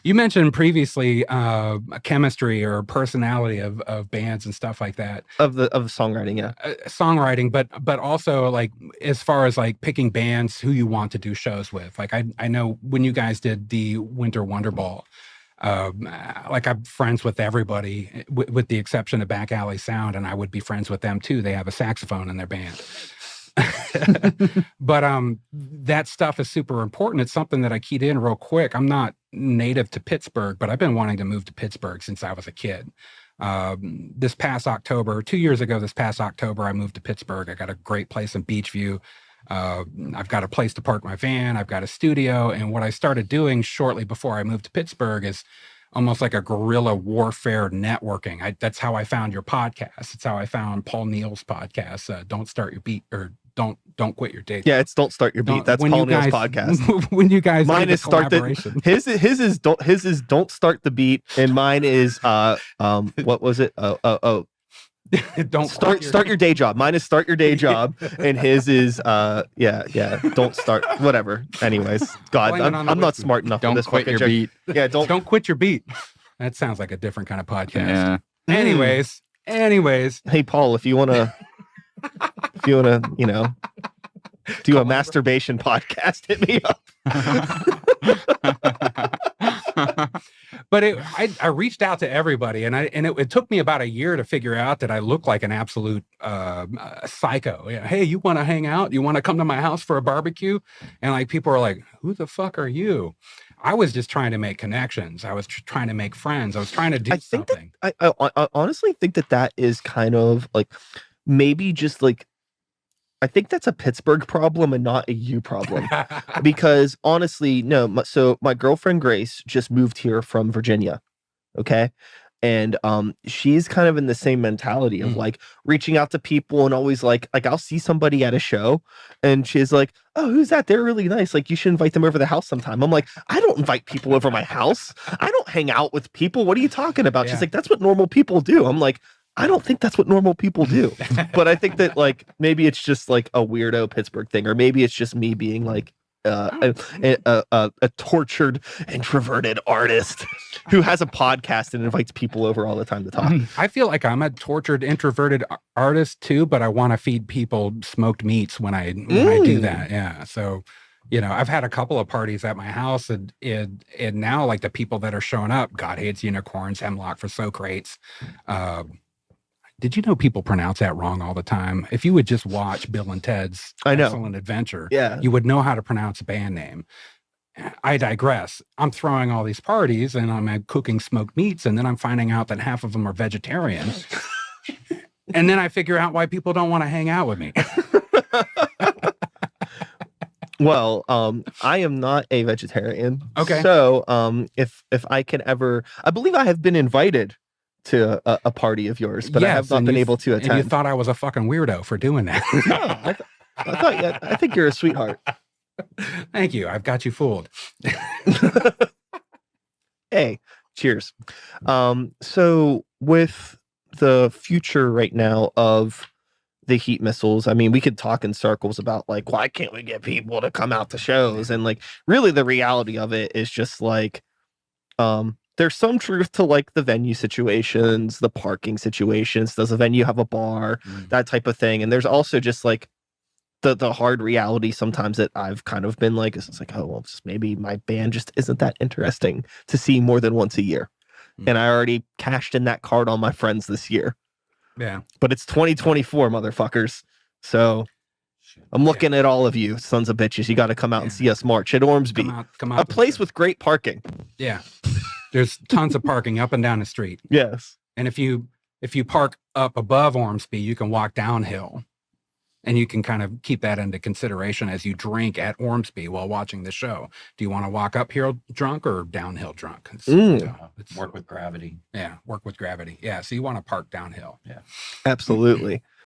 You mentioned previously chemistry or personality of bands and stuff like that. Of the songwriting, yeah. Songwriting, but also like as far as like picking bands who you want to do shows with. Like I know when you guys did the Winter Wonder Ball, like I'm friends with everybody with the exception of Back Alley Sound, and I would be friends with them too. They have a saxophone in their band. But that stuff is super important. It's something that I keyed in real quick. I'm not native to Pittsburgh, but I've been wanting to move to Pittsburgh since I was a kid. This past October, 2 years ago, this past October, I moved to Pittsburgh. I got a great place in Beachview. I've got a place to park my van. I've got a studio. And what I started doing shortly before I moved to Pittsburgh is almost like a guerrilla warfare networking. That's how I found your podcast. It's how I found Paul Neal's podcast. Don't Start Your Beat, or don't quit your day. Yeah, it's Don't Start Your Beat. That's Paul Neal's podcast. When you guys mine is Start the his is Don't Start the Beat, and mine is what was it? Don't start your day job. Mine is Start Your Day Job, and his is don't start whatever. Anyways, God, I'm not smart enough for this. Don't quit your beat. Yeah, don't quit your beat. That sounds like a different kind of podcast. Yeah. Anyways. Hey, Paul, if you wanna, you know, do a masturbation podcast, hit me up. But I reached out to everybody, and it took me about a year to figure out that I look like an absolute psycho. Yeah, hey, you want to hang out? You want to come to my house for a barbecue? And like people are like, who the fuck are you? I was just trying to make connections. I was trying to make friends. I was trying to do something. I honestly think that is kind of like maybe just like, I think that's a Pittsburgh problem and not a you problem. Because honestly, no. So my girlfriend Grace just moved here from Virginia. Okay. And she's kind of in the same mentality of like reaching out to people and always like I'll see somebody at a show and she's like, oh, who's that? They're really nice. Like, you should invite them over to the house sometime. I'm like, I don't invite people over my house. I don't hang out with people. What are you talking about? Yeah. She's like, that's what normal people do. I'm like, I don't think that's what normal people do. But I think that like maybe it's just like a weirdo Pittsburgh thing, or maybe it's just me being like a tortured, introverted artist who has a podcast and invites people over all the time to talk. I feel like I'm a tortured, introverted artist too, but I want to feed people smoked meats when I do that. Yeah. So, you know, I've had a couple of parties at my house, and now like the people that are showing up, God Hates Unicorns, Hemlock for Socrates. Did you know people pronounce that wrong all the time? If you would just watch Bill and Ted's Excellent Adventure, you would know how to pronounce a band name. I digress. I'm throwing all these parties and I'm cooking smoked meats, and then I'm finding out that half of them are vegetarian. And then I figure out why people don't want to hang out with me. Well, I am not a vegetarian. Okay. So if I can ever, I believe I have been invited to a party of yours, but I have not been able to attend. And you thought I was a fucking weirdo for doing that. No, I think you're a sweetheart. Thank you. I've got you fooled. Hey, cheers. So with the future right now of the heat missiles, I mean, we could talk in circles about like, why can't we get people to come out to shows? And like, really the reality of it is just like, there's some truth to like the venue situations, the parking situations. Does a venue have a bar? That type of thing. And there's also just like the hard reality sometimes that I've kind of been like, it's like, oh, well, just maybe my band just isn't that interesting to see more than once a year. And I already cashed in that card on my friends this year. Yeah. But it's 2024, motherfuckers. So I'm looking at all of you, sons of bitches. You got to come out and see us march at Ormsby. Come out a place with great parking. Yeah. There's tons of parking up and down the street. Yes. And if you park up above Ormsby, you can walk downhill. And you can kind of keep that into consideration as you drink at Ormsby while watching the show. Do you want to walk uphill drunk or downhill drunk? It's work with gravity. Yeah, work with gravity. Yeah, so you want to park downhill. Yeah, absolutely.